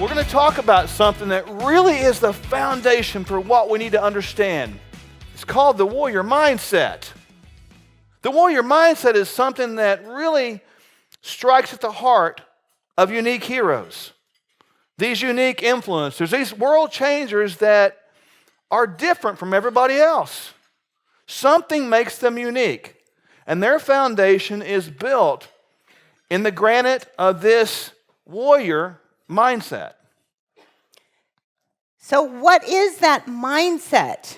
we're going to talk about something that really is the foundation for what we need to understand. It's called the warrior mindset. The warrior mindset is something that really strikes at the heart of unique heroes. These unique influencers, these world changers that are different from everybody else. Something makes them unique, and their foundation is built in the granite of this warrior mindset. So what is that mindset?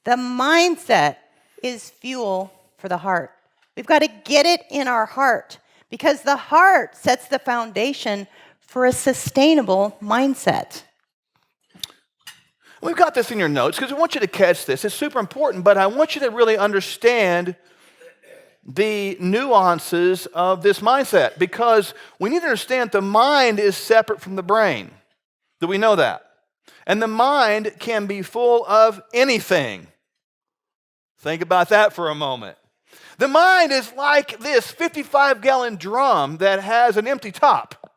The mindset is fuel for the heart. We've got to get it in our heart because the heart sets the foundation for a sustainable mindset. We've got this in your notes because I want you to catch this. It's super important, but I want you to really understand the nuances of this mindset because we need to understand the mind is separate from the brain. Do we know that? And the mind can be full of anything. Think about that for a moment. The mind is like this 55-gallon drum that has an empty top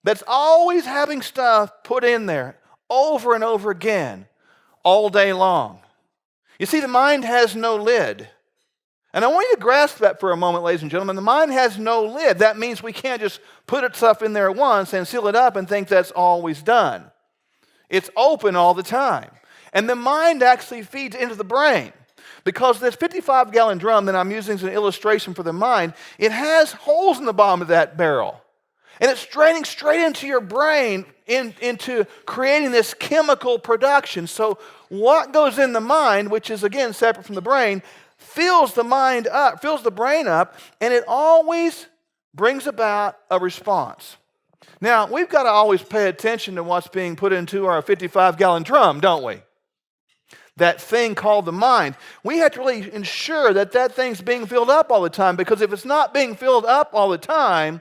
that's always having stuff put in there over and over again all day long. You see, the mind has no lid. And I want you to grasp that for a moment, ladies and gentlemen. The mind has no lid. That means we can't just put stuff in there at once and seal it up and think that's always done. It's open all the time. And the mind actually feeds into the brain. Because this 55-gallon drum that I'm using as an illustration for the mind, it has holes in the bottom of that barrel. And it's draining straight into your brain, into creating this chemical production. So what goes in the mind, which is again separate from the brain, fills the mind up, fills the brain up, and it always brings about a response. Now, we've got to always pay attention to what's being put into our 55-gallon drum, don't we? That thing called the mind. We have to really ensure that that thing's being filled up all the time, because if it's not being filled up all the time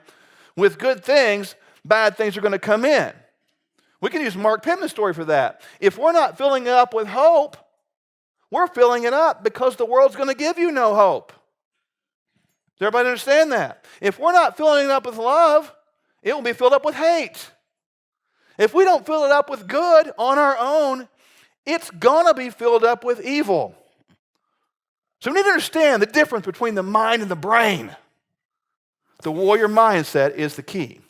with good things, bad things are going to come in. We can use Mark Pittman's story for that. If we're not filling it up with hope, we're filling it up because the world's going to give you no hope. Does everybody understand that? If we're not filling it up with love, it will be filled up with hate. If we don't fill it up with good on our own, it's going to be filled up with evil. So we need to understand the difference between the mind and the brain. The warrior mindset is the key.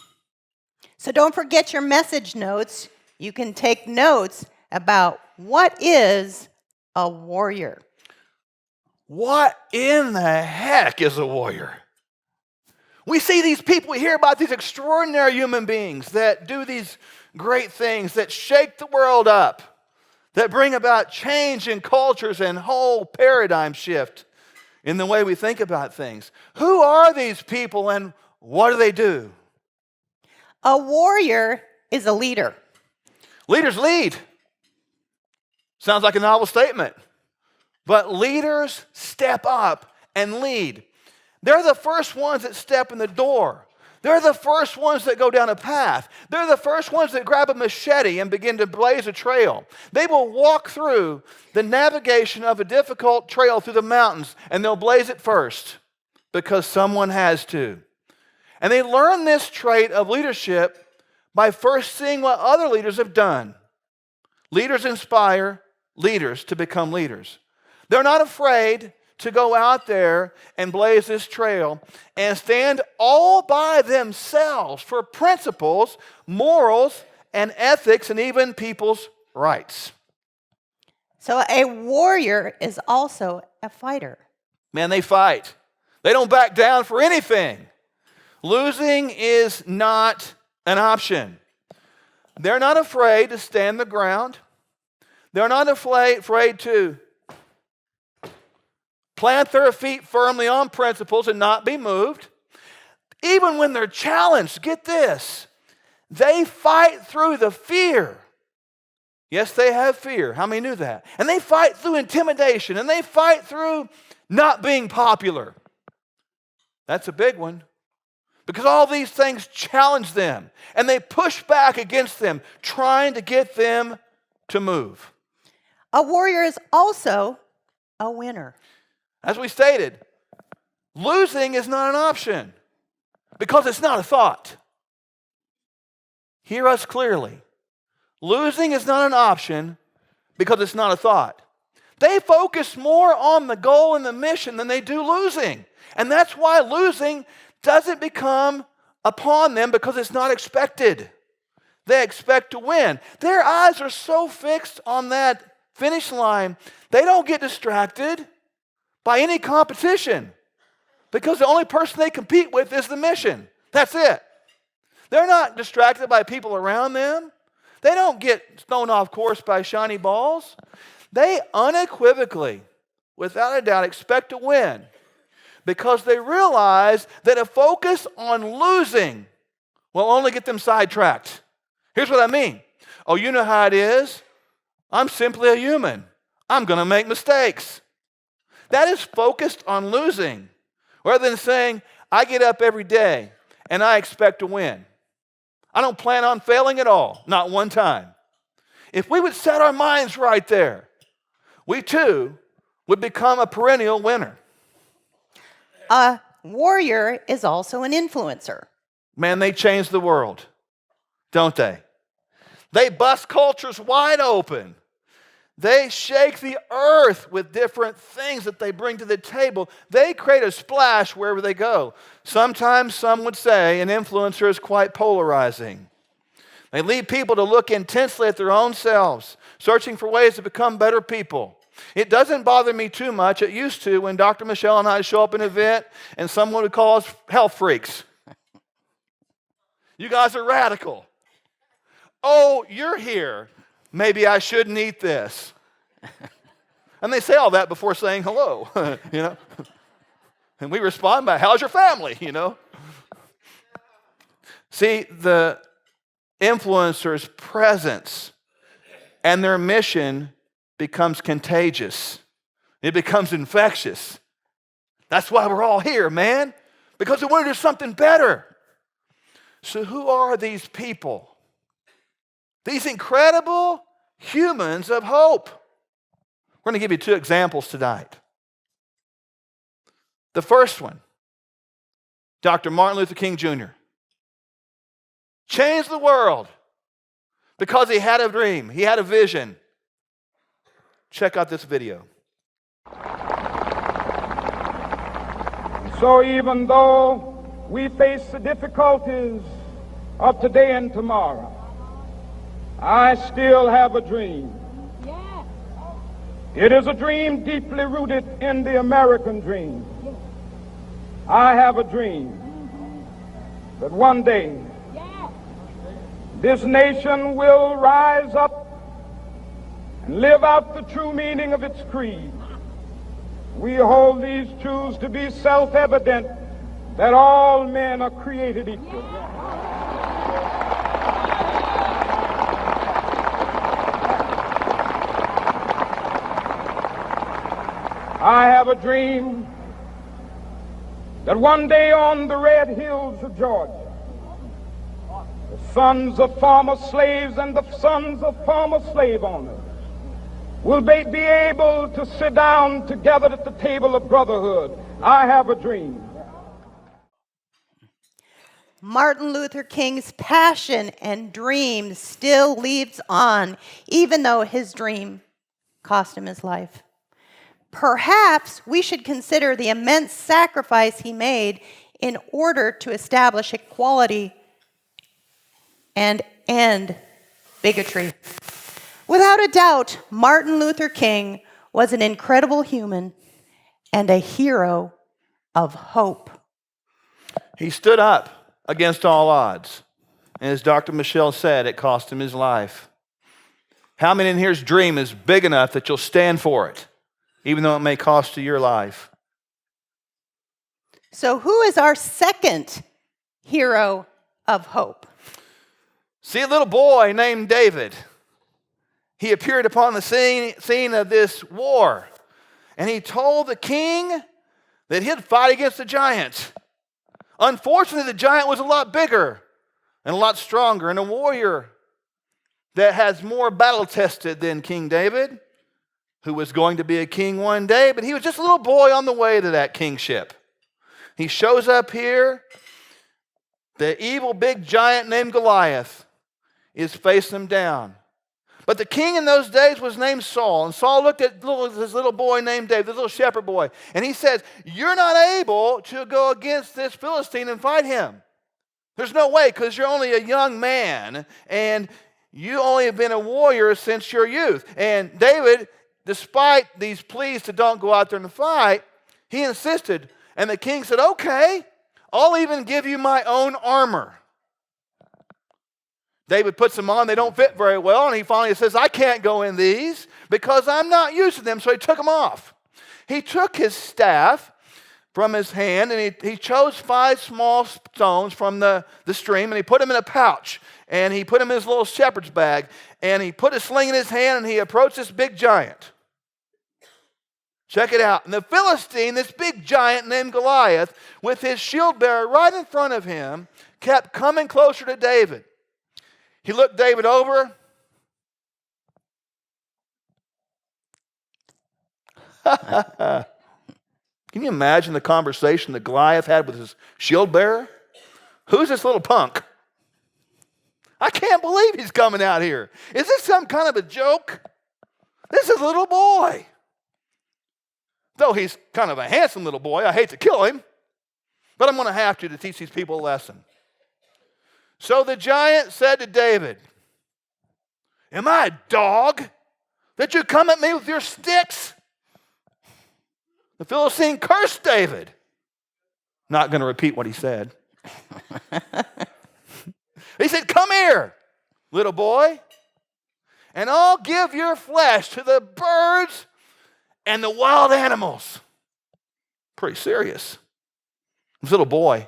So don't forget your message notes. You can take notes about what is a warrior. What in the heck is a warrior? We see these people, we hear about these extraordinary human beings that do these great things, that shake the world up, that bring about change in cultures and whole paradigm shift in the way we think about things. Who are these people and what do they do? A warrior is a leader. Leaders lead. Sounds like a novel statement. But leaders step up and lead. They're the first ones that step in the door. They're the first ones that go down a path. They're the first ones that grab a machete and begin to blaze a trail. They will walk through the navigation of a difficult trail through the mountains, and they'll blaze it first because someone has to. And they learn this trait of leadership by first seeing what other leaders have done. Leaders inspire leaders to become leaders. They're not afraid to go out there and blaze this trail and stand all by themselves for principles, morals, and ethics, and even people's rights. So a warrior is also a fighter. Man, they fight. They don't back down for anything. Losing is not an option. They're not afraid to stand the ground. They're not afraid to plant their feet firmly on principles and not be moved. Even when they're challenged, get this, they fight through the fear. Yes, they have fear. How many knew that? And they fight through intimidation, and they fight through not being popular. That's a big one. Because all these things challenge them, and they push back against them, trying to get them to move. A warrior is also a winner. As we stated, losing is not an option because it's not a thought. hear us clearly. Losing is not an option because it's not a thought. They focus more on the goal and the mission than they do losing. And that's why losing doesn't become upon them because it's not expected. They expect to win. Their eyes are so fixed on that finish line, they don't get distracted by any competition because the only person they compete with is the mission. That's it. They're not distracted by people around them. They don't get thrown off course by shiny balls. They unequivocally, without a doubt, expect to win because they realize that a focus on losing will only get them sidetracked. Here's what I mean. Oh, you know how it is? I'm simply a human. I'm going to make mistakes. That is focused on losing rather than saying, I get up every day and I expect to win. I don't plan on failing at all, not one time. If we would set our minds right there, we too would become a perennial winner. A warrior is also an influencer. Man, they change the world, don't they? They bust cultures wide open. They shake the earth with different things that they bring to the table. They create a splash wherever they go. Sometimes some would say an influencer is quite polarizing. They lead people to look intensely at their own selves, searching for ways to become better people. It doesn't bother me too much. It used to when Dr. Michele and I show up at an event and someone would call us health freaks. You guys are radical. Oh, you're here. Maybe I shouldn't eat this. And they say all that before saying hello, you know. And we respond by, how's your family, you know. See, the influencer's presence and their mission becomes contagious. It becomes infectious. That's why we're all here, man, because we want to do something better. So who are these people? These incredible humans of hope. We're going to give you two examples tonight. The first one, Dr. Martin Luther King Jr. changed the world because he had a dream, he had a vision. Check out this video. So even though we face the difficulties of today and tomorrow, I still have a dream. Yes. It is a dream deeply rooted in the American dream. Yes. I have a dream that one day this nation will rise up and live out the true meaning of its creed. We hold these truths to be self-evident, that all men are created equal. I have a dream that one day on the red hills of Georgia, the sons of former slaves and the sons of former slave owners will be able to sit down together at the table of brotherhood. I have a dream. Martin Luther King's passion and dream still lives on, even though his dream cost him his life. Perhaps we should consider the immense sacrifice he made in order to establish equality and end bigotry. Without a doubt, Martin Luther King was an incredible human and a hero of hope. He stood up against all odds. And as Dr. Michele said, it cost him his life. How many in here's dream is big enough that you'll stand for it, even though it may cost you your life? So who is our second hero of hope? See a little boy named David. He appeared upon the scene of this war, and he told the king that he'd fight against the giant. Unfortunately, the giant was a lot bigger and a lot stronger, and a warrior that has more battle-tested than King David, who was going to be a king one day, but he was just a little boy on the way to that kingship. He shows up here, the evil big giant named Goliath, is facing him down. But the king in those days was named Saul. And Saul looked at this little boy named David, this little shepherd boy. And he says, you're not able to go against this Philistine and fight him. There's no way, because you're only a young man. And you only have been a warrior since your youth. And David, despite these pleas to don't go out there and fight, he insisted. And the king said, okay, I'll even give you my own armor. David puts them on. They don't fit very well. And he finally says, I can't go in these because I'm not used to them. So he took them off. He took his staff from his hand and he chose 5 small stones from the stream and he put them in a pouch. And he put them in his little shepherd's bag. And he put a sling in his hand and he approached this big giant. Check it out. And the Philistine, this big giant named Goliath, with his shield bearer right in front of him, kept coming closer to David. He looked David over. Can you imagine the conversation that Goliath had with his shield bearer? Who's this little punk? I can't believe he's coming out here. Is this some kind of a joke? This is a little boy. Though he's kind of a handsome little boy, I hate to kill him, but I'm going to have to teach these people a lesson. So the giant said to David, am I a dog that you come at me with your sticks? The Philistine cursed David. Not going to repeat what he said. He said, come here, little boy, and I'll give your flesh to the birds and the wild animals. Pretty serious. This little boy,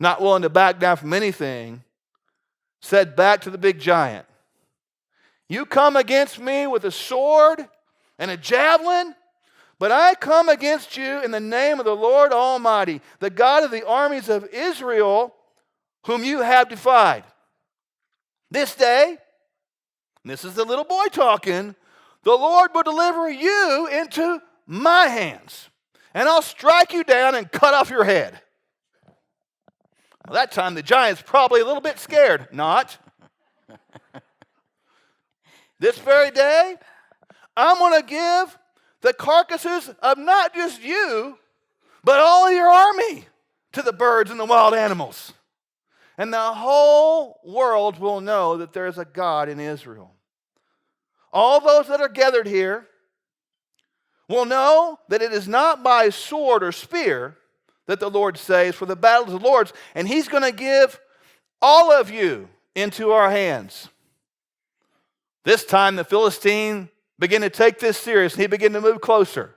not willing to back down from anything, said back to the big giant, you come against me with a sword and a javelin, but I come against you in the name of the Lord Almighty, the God of the armies of Israel, whom you have defied. This day, and this is the little boy talking, the Lord will deliver you into my hands, and I'll strike you down and cut off your head. Well, that time the giant's probably a little bit scared. Not. This very day, I'm going to give the carcasses of not just you, but all of your army to the birds and the wild animals. And the whole world will know that there is a God in Israel. All those that are gathered here will know that it is not by sword or spear that the Lord saves, for the battle is the Lord's, and he's going to give all of you into our hands. This time the Philistine began to take this serious, and he began to move closer,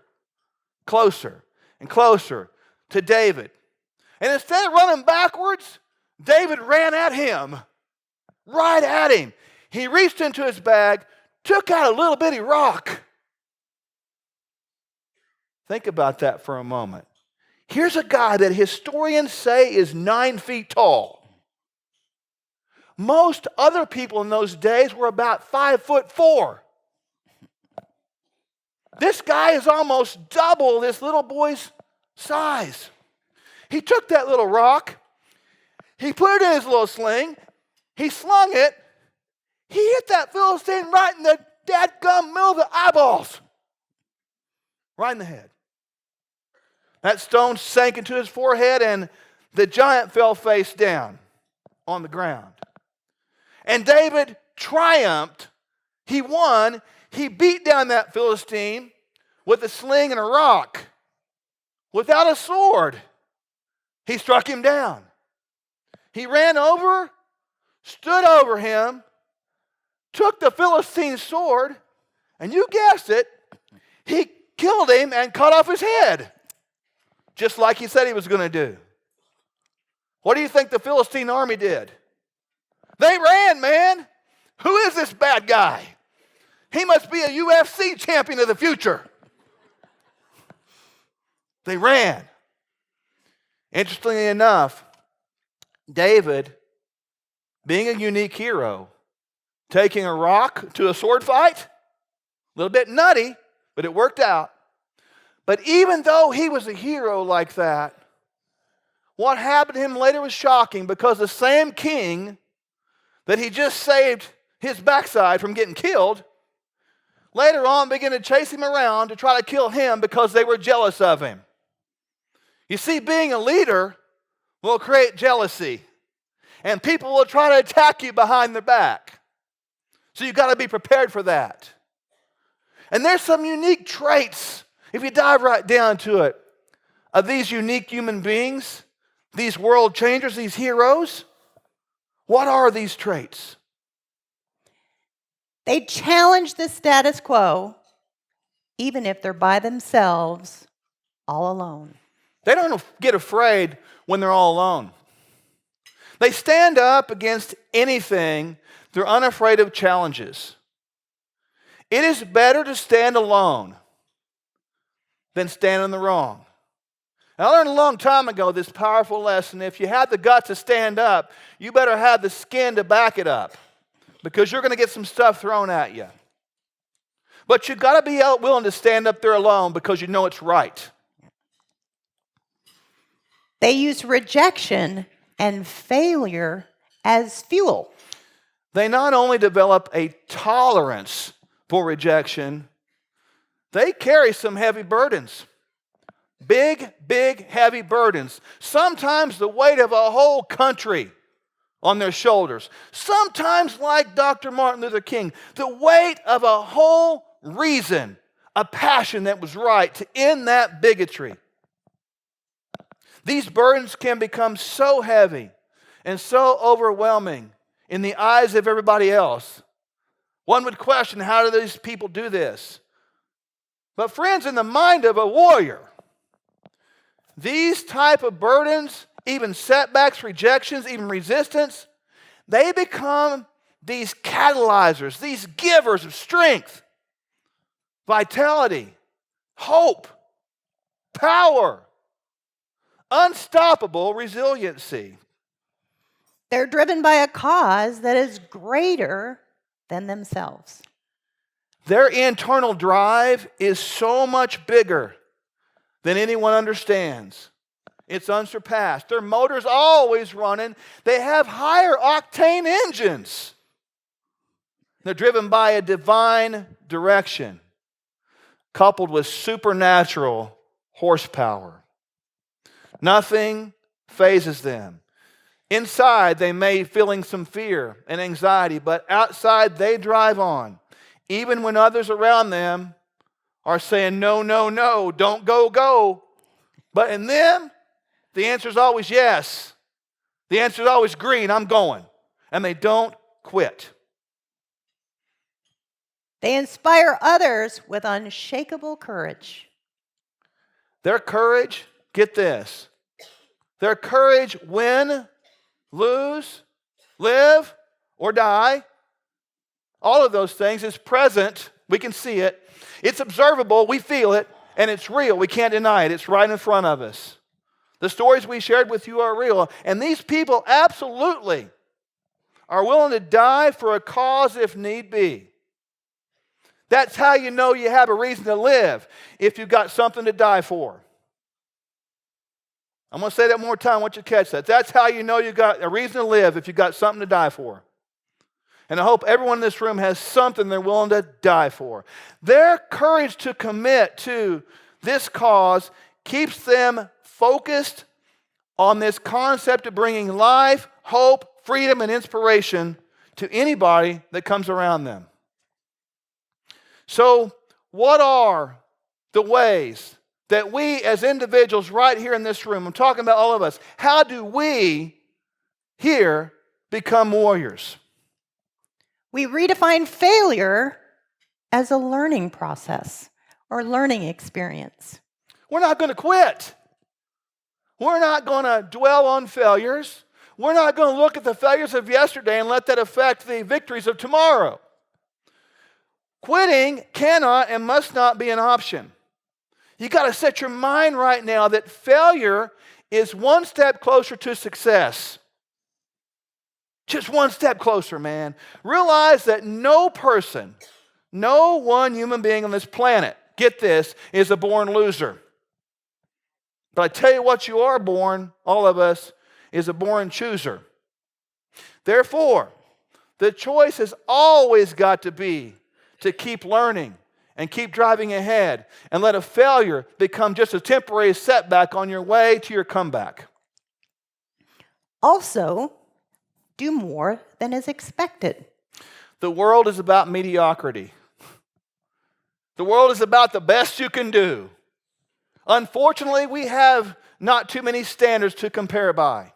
closer, and closer to David. And instead of running backwards, David ran at him, right at him. He reached into his bag, took out a little bitty rock. Think about that for a moment. Here's a guy that historians say is 9 feet tall. Most other people in those days were about 5'4". This guy is almost double this little boy's size. He took that little rock, he put it in his little sling, he slung it, he hit that Philistine right in the dadgum middle of the eyeballs. Right in the head. That stone sank into his forehead and the giant fell face down on the ground. And David triumphed. He won. He beat down that Philistine with a sling and a rock. Without a sword, he struck him down. He ran over, stood over him, took the Philistine's sword, and you guessed it, he killed him and cut off his head. Just like he said he was going to do. What do you think the Philistine army did? They ran, man. Who is this bad guy? He must be a UFC champion of the future. They ran. Interestingly enough, David, being a unique hero, taking a rock to a sword fight, a little bit nutty, but it worked out. But even though he was a hero like that, what happened to him later was shocking, because the same king that he just saved his backside from getting killed, later on began to chase him around to try to kill him because they were jealous of him. You see, being a leader will create jealousy, and people will try to attack you behind their back. So you've got to be prepared for that. And there's some unique traits, if you dive right down to it, of these unique human beings, these world changers, these heroes. What are these traits? They challenge the status quo, even if they're by themselves, all alone. They don't get afraid when they're all alone. They stand up against anything. They're unafraid of challenges. It is better to stand alone than stand in the wrong. And I learned a long time ago this powerful lesson. If you have the guts to stand up, you better have the skin to back it up, because you're going to get some stuff thrown at you. But you've got to be willing to stand up there alone because you know it's right. They use rejection and failure as fuel. They not only develop a tolerance for rejection, they carry some heavy burdens. Big, heavy burdens. Sometimes the weight of a whole country on their shoulders. Sometimes, like Dr. Martin Luther King, the weight of a whole reason, a passion that was right to end that bigotry. These burdens can become so heavy and so overwhelming in the eyes of everybody else. One would question, how do these people do this? But friends, in the mind of a warrior, these type of burdens, even setbacks, rejections, even resistance, they become these catalyzers, these givers of strength, vitality, hope, power, unstoppable resiliency. They're driven by a cause that is greater than themselves. Their internal drive is so much bigger than anyone understands. It's unsurpassed. Their motor's always running. They have higher octane engines. They're driven by a divine direction, coupled with supernatural horsepower. Nothing phases them. Inside, they may be feeling some fear and anxiety, but outside, they drive on. Even when others around them are saying, no, no, no, don't go, go. But in them, the answer is always yes. The answer is always green, I'm going. And they don't quit. They inspire others with unshakable courage. Their courage, get this, their courage win, lose, live, or die, all of those things is present. We can see it. It's observable. We feel it. And it's real. We can't deny it. It's right in front of us. The stories we shared with you are real. And these people absolutely are willing to die for a cause if need be. That's how you know you have a reason to live, if you've got something to die for. I'm going to say that one more time. I want you to catch that. That's how you know you've got a reason to live, if you've got something to die for. And I hope everyone in this room has something they're willing to die for. Their courage to commit to this cause keeps them focused on this concept of bringing life, hope, freedom, and inspiration to anybody that comes around them. So, what are the ways that we as individuals right here in this room, I'm talking about all of us, how do we here become warriors? We redefine failure as a learning process or learning experience. We're not going to quit. We're not going to dwell on failures. We're not going to look at the failures of yesterday and let that affect the victories of tomorrow. Quitting cannot and must not be an option. You got to set your mind right now that failure is one step closer to success. Just one step closer, man. Realize that no person, no one human being on this planet, get this, is a born loser. But I tell you what, you are born, all of us, is a born chooser. Therefore, The choice has always got to be to keep learning and keep driving ahead and let a failure become just a temporary setback on your way to your comeback. Also, do more than is expected. The world is about mediocrity. The world is about the best you can do. Unfortunately, we have not too many standards to compare by.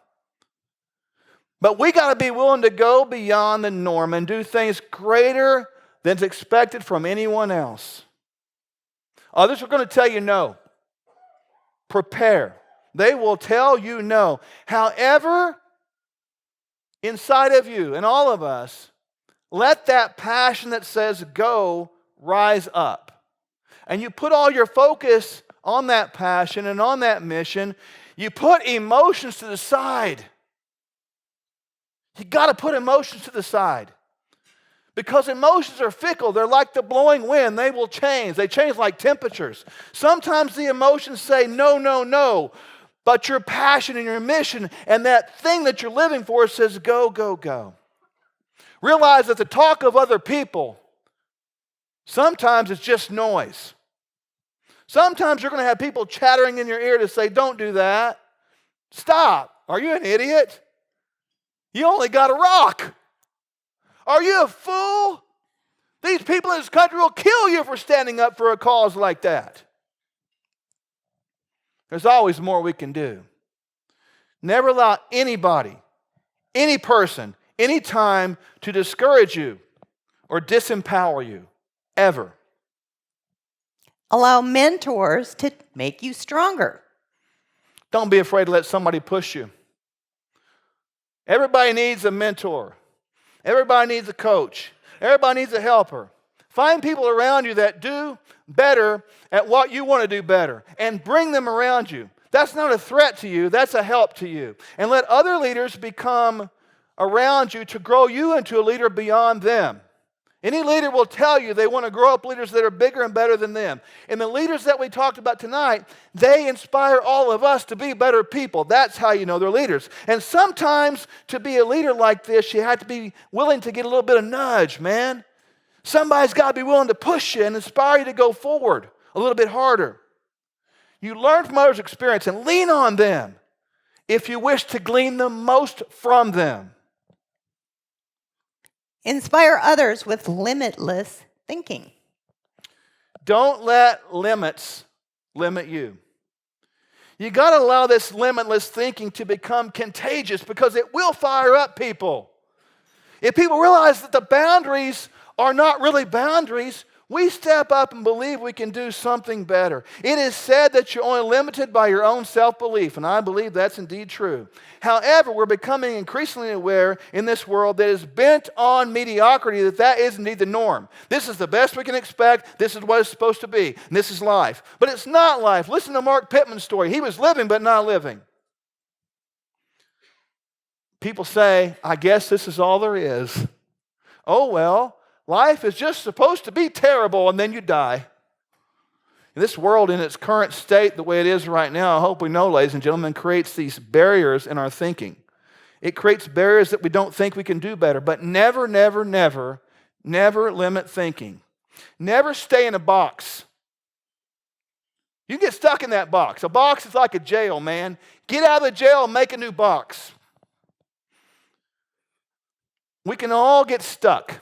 But we got to be willing to go beyond the norm and do things greater than is expected from anyone else. Others are going to tell you no. Prepare. They will tell you no. However, inside of you and all of us, let that passion that says go rise up. And you put all your focus on that passion and on that mission. You put emotions to the side. You got to put emotions to the side. Because emotions are fickle. They're like the blowing wind. They will change. They change like temperatures. Sometimes the emotions say no, no, no. But your passion and your mission and that thing that you're living for says go, go, go. Realize that the talk of other people, sometimes it's just noise. Sometimes you're going to have people chattering in your ear to say, don't do that. Stop. Are you an idiot? You only got a rock. Are you a fool? These people in this country will kill you for standing up for a cause like that. There's always more we can do. Never allow anybody, any person, any time to discourage you or disempower you, ever. Allow mentors to make you stronger. Don't be afraid to let somebody push you. Everybody needs a mentor. Everybody needs a coach. Everybody needs a helper. Find people around you that do better at what you want to do better and bring them around you. That's not a threat to you. That's a help to you. And let other leaders become around you to grow you into a leader beyond them. Any leader will tell you they want to grow up leaders that are bigger and better than them. And the leaders that we talked about tonight, they inspire all of us to be better people. That's how you know they're leaders. And sometimes to be a leader like this, you have to be willing to get a little bit of nudge, man. Somebody's got to be willing to push you and inspire you to go forward a little bit harder. You learn from others' experience and lean on them if you wish to glean the most from them. Inspire others with limitless thinking. Don't let limits limit you. You got to allow this limitless thinking to become contagious because it will fire up people. If people realize that the boundaries are not really boundaries, we step up and believe we can do something better. It is said that you're only limited by your own self-belief, and I believe that's indeed true. However, we're becoming increasingly aware in this world that is bent on mediocrity that is indeed the norm. This is the best we can expect. This is what it's supposed to be. And this is life. But it's not life. Listen to Mark Pittman's story. He was living but not living. People say, I guess this is all there is. Oh, well. Life is just supposed to be terrible, and then you die. And this world in its current state, the way it is right now, I hope we know, ladies and gentlemen, creates these barriers in our thinking. It creates barriers that we don't think we can do better. But never, never, never, never limit thinking. Never stay in a box. You get stuck in that box. A box is like a jail, man. Get out of the jail and make a new box. We can all get stuck.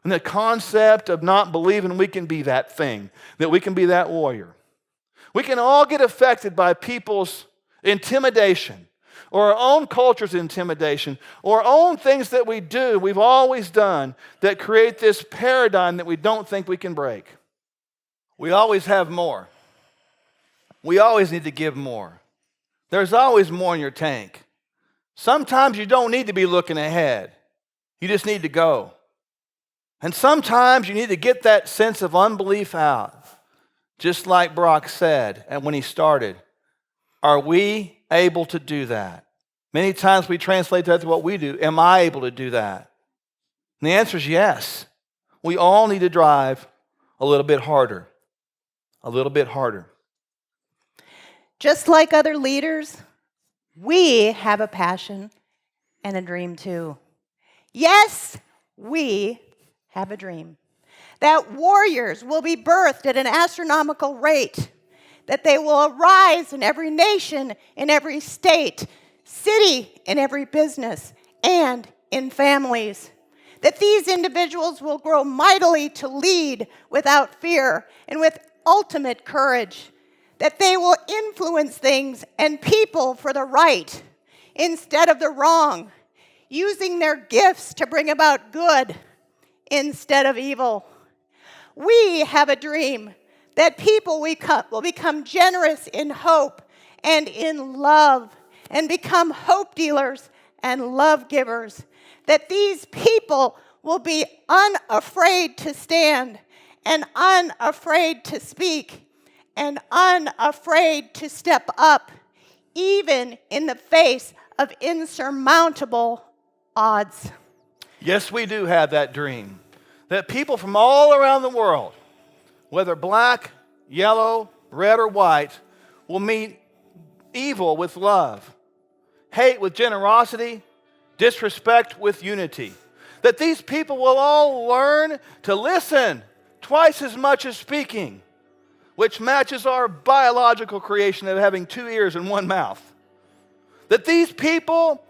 And the concept of not believing we can be that thing, that we can be that warrior. We can all get affected by people's intimidation, or our own culture's intimidation, or our own things that we do, we've always done, that create this paradigm that we don't think we can break. We always have more. We always need to give more. There's always more in your tank. Sometimes you don't need to be looking ahead. You just need to go. And sometimes you need to get that sense of unbelief out. Just like Brock said, and when he started, are we able to do that? Many times we translate that to what we do. Am I able to do that? And the answer is yes. We all need to drive a little bit harder. A little bit harder. Just like other leaders, we have a passion and a dream too. Yes, we have a dream that warriors will be birthed at an astronomical rate, that they will arise in every nation, in every state, city, in every business, and in families, that these individuals will grow mightily to lead without fear and with ultimate courage, that they will influence things and people for the right instead of the wrong, using their gifts to bring about good instead of evil. We have a dream that people will become generous in hope and in love and become hope dealers and love givers, that these people will be unafraid to stand and unafraid to speak and unafraid to step up, even in the face of insurmountable odds. Yes, we do have that dream, that people from all around the world, whether black, yellow, red, or white, will meet evil with love, hate with generosity, disrespect with unity. That these people will all learn to listen twice as much as speaking, which matches our biological creation of having 2 ears and 1 mouth. That these people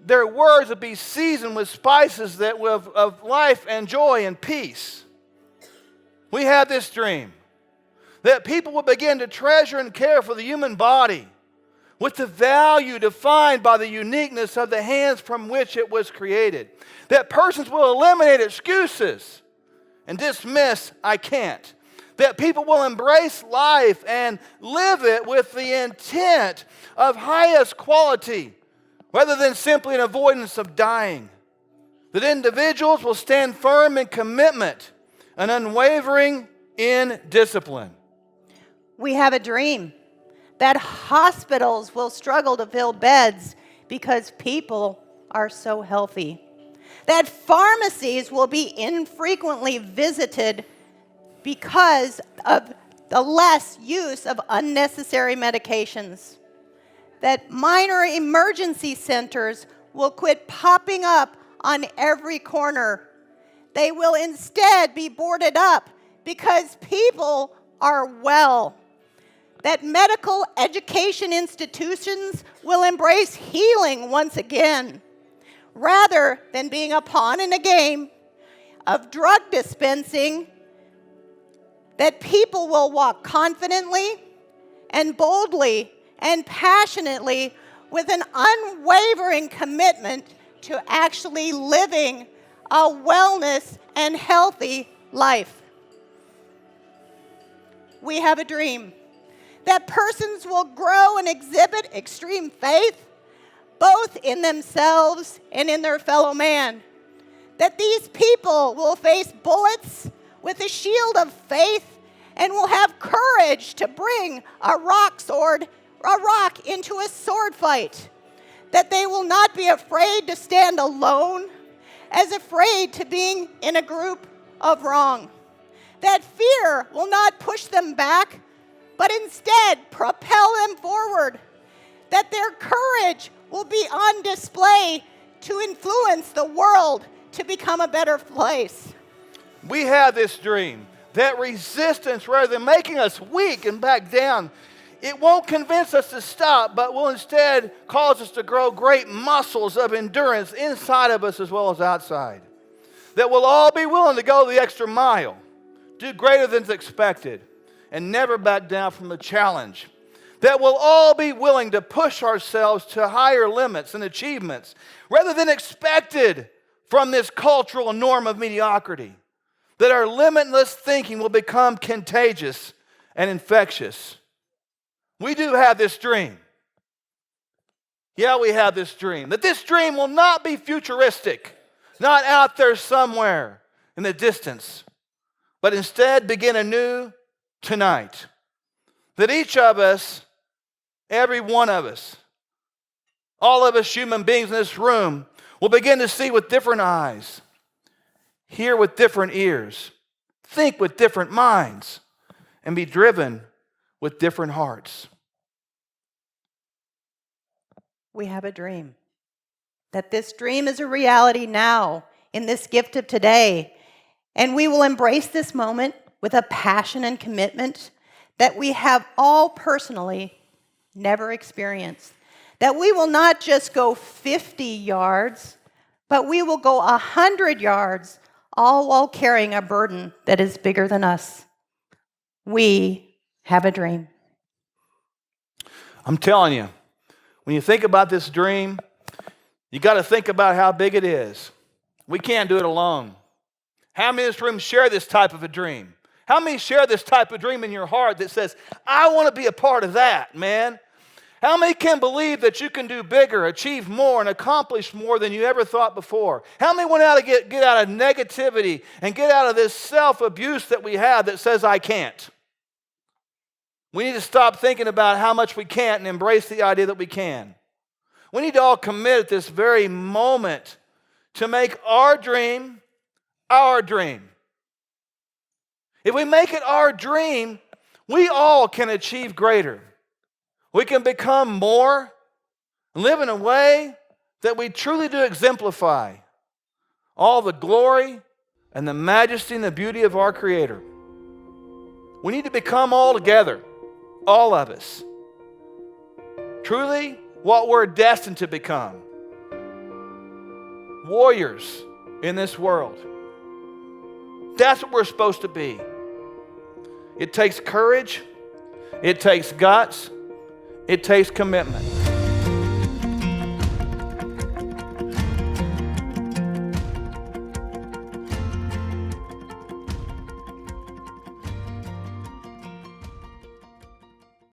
their words would be seasoned with spices of life and joy and peace. We have this dream that people will begin to treasure and care for the human body with the value defined by the uniqueness of the hands from which it was created. That persons will eliminate excuses and dismiss "I can't." That people will embrace life and live it with the intent of highest quality, rather than simply an avoidance of dying. That individuals will stand firm in commitment and unwavering in discipline. We have a dream that hospitals will struggle to fill beds because people are so healthy. That pharmacies will be infrequently visited because of the less use of unnecessary medications. That minor emergency centers will quit popping up on every corner. They will instead be boarded up because people are well. That medical education institutions will embrace healing once again, rather than being a pawn in a game of drug dispensing. That people will walk confidently and boldly and passionately with an unwavering commitment to actually living a wellness and healthy life. We have a dream that persons will grow and exhibit extreme faith, both in themselves and in their fellow man. That these people will face bullets with a shield of faith and will have courage to bring a rock into a sword fight. That they will not be afraid to stand alone, as afraid to being in a group of wrong. That fear will not push them back, but instead propel them forward. That their courage will be on display to influence the world to become a better place. We have this dream that resistance, rather than making us weak and back down, it won't convince us to stop, but will instead cause us to grow great muscles of endurance inside of us as well as outside. That we'll all be willing to go the extra mile, do greater than is expected, and never back down from the challenge. That we'll all be willing to push ourselves to higher limits and achievements rather than expected from this cultural norm of mediocrity. That our limitless thinking will become contagious and infectious. We do have this dream. Yeah, we have this dream. That this dream will not be futuristic, not out there somewhere in the distance, but instead begin anew tonight. That each of us, every one of us, all of us human beings in this room will begin to see with different eyes, hear with different ears, think with different minds, and be driven with different hearts. We have a dream that this dream is a reality now in this gift of today. And we will embrace this moment with a passion and commitment that we have all personally never experienced. That we will not just go 50 yards, but we will go 100 yards, all while carrying a burden that is bigger than us. We have a dream. I'm telling you, when you think about this dream, you got to think about how big it is. We can't do it alone. How many in this room share this type of a dream? How many share this type of dream in your heart that says, I want to be a part of that, man? How many can believe that you can do bigger, achieve more, and accomplish more than you ever thought before? How many want to get out of negativity and get out of this self-abuse that we have that says, I can't? We need to stop thinking about how much we can't and embrace the idea that we can. We need to all commit at this very moment to make our dream our dream. If we make it our dream, we all can achieve greater. We can become more, live in a way that we truly do exemplify all the glory and the majesty and the beauty of our Creator. We need to become all together, all of us, truly what we're destined to become. Warriors in this world. That's what we're supposed to be. It takes courage. It takes guts. It takes commitment.